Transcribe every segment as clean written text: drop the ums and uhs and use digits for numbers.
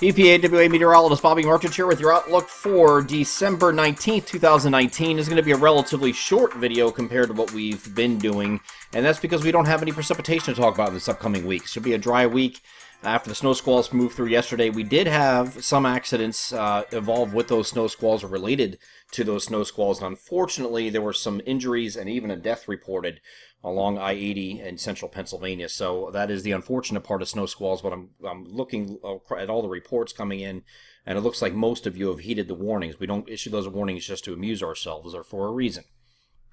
EPAWA meteorologist Bobby Martich here with your outlook for December 19th, 2019. This is going to be a relatively short video compared to what we've been doing, and that's because we don't have any precipitation to talk about this upcoming week. It should be a dry week after the snow squalls moved through yesterday. We did have some accidents evolve with those snow squalls or related to those snow squalls, and unfortunately there were some injuries and even a death reported along I-80 in central Pennsylvania. So that is the unfortunate part of snow squalls, but I'm looking at all the reports coming in, and it looks like most of you have heeded the warnings. We don't issue those warnings just to amuse ourselves or for a reason.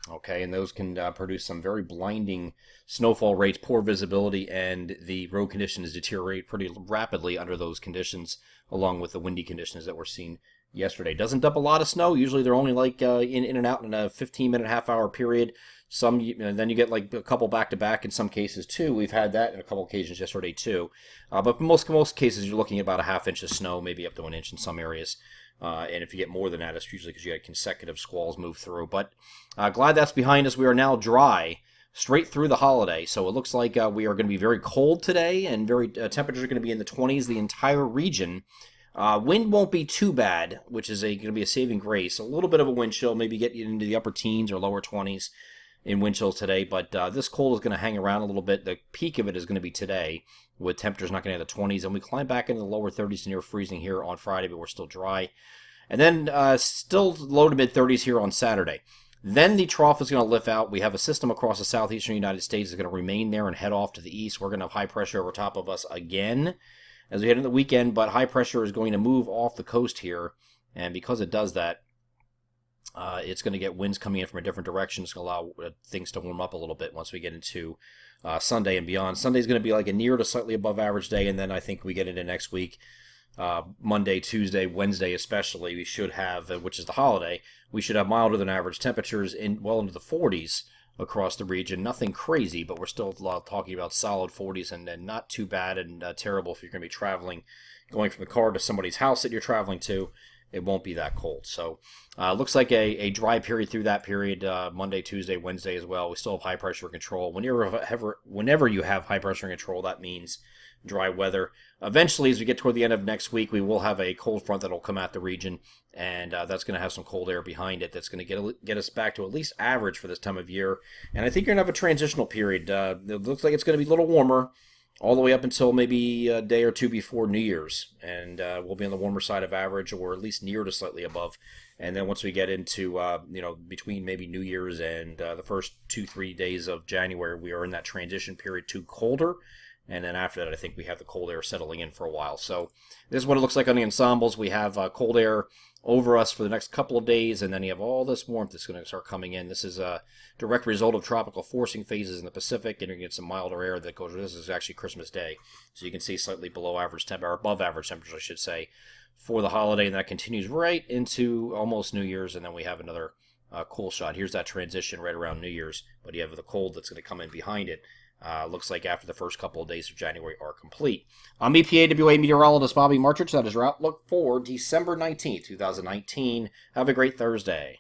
Okay, and those can produce some very blinding snowfall rates, poor visibility, and the road conditions deteriorate pretty rapidly under those conditions, along with the windy conditions that we're seeing yesterday. Doesn't dump a lot of snow. Usually they're only like in and out in a 15-minute, half-hour period. Some, then you get like a couple back-to-back in some cases too. We've had that in a couple occasions yesterday too. But most cases you're looking at about a half inch of snow, maybe up to an inch in some areas. And if you get more than that, it's usually because you had consecutive squalls move through. But glad that's behind us. We are now dry straight through the holiday. So it looks like we are going to be very cold today, and temperatures are going to be in the 20s the entire region. Wind won't be too bad, which is going to be a saving grace. A little bit of a wind chill, maybe get you into the upper teens or lower 20s in wind chills today, but this cold is going to hang around a little bit. The peak of it is going to be today, with temperatures not going to hit the 20s, and we climb back into the lower 30s near freezing here on Friday, but we're still dry. And then still low to mid 30s here on Saturday. Then the trough is going to lift out. We have a system across the southeastern United States that's going to remain there and head off to the east. We're going to have high pressure over top of us again as we head into the weekend, but high pressure is going to move off the coast here, and because it does that, it's going to get winds coming in from a different direction. It's going to allow things to warm up a little bit once we get into Sunday and beyond. Sunday's going to be like a near to slightly above average day, and then I think we get into next week, Monday, Tuesday, Wednesday especially, we should have, which is the holiday, we should have milder than average temperatures well into the 40s across the region. Nothing crazy, but we're still talking about solid 40s and not too bad and terrible if you're going to be traveling, going from the car to somebody's house that you're traveling to. It won't be that cold. So looks like a dry period through that period, Monday, Tuesday, Wednesday as well. We still have high pressure control. Whenever you have high pressure control, that means dry weather. Eventually, as we get toward the end of next week, we will have a cold front that will come at the region, and that's going to have some cold air behind it. That's going to get us back to at least average for this time of year. And I think you're going to have a transitional period. It looks like it's going to be a little warmer, all the way up until maybe a day or two before New Year's, and we'll be on the warmer side of average, or at least near to slightly above. And then once we get into between maybe New Year's and the first 2-3 days of January, we are in that transition period to colder, and then after that I think we have the cold air settling in for a while. So this is what it looks like on the ensembles. We have cold air over us for the next couple of days, and then you have all this warmth that's going to start coming in. This is a direct result of tropical forcing phases in the Pacific, and you're going to get some milder air that goes. This is actually Christmas Day, so you can see slightly below average or above average temperatures, I should say, for the holiday, and that continues right into almost New Year's, and then we have another cool shot. Here's that transition right around New Year's, but you have the cold that's going to come in behind it. Looks like after the first couple of days of January are complete. I'm EPAWA meteorologist Bobby Martich. That is your outlook for December 19th, 2019. Have a great Thursday.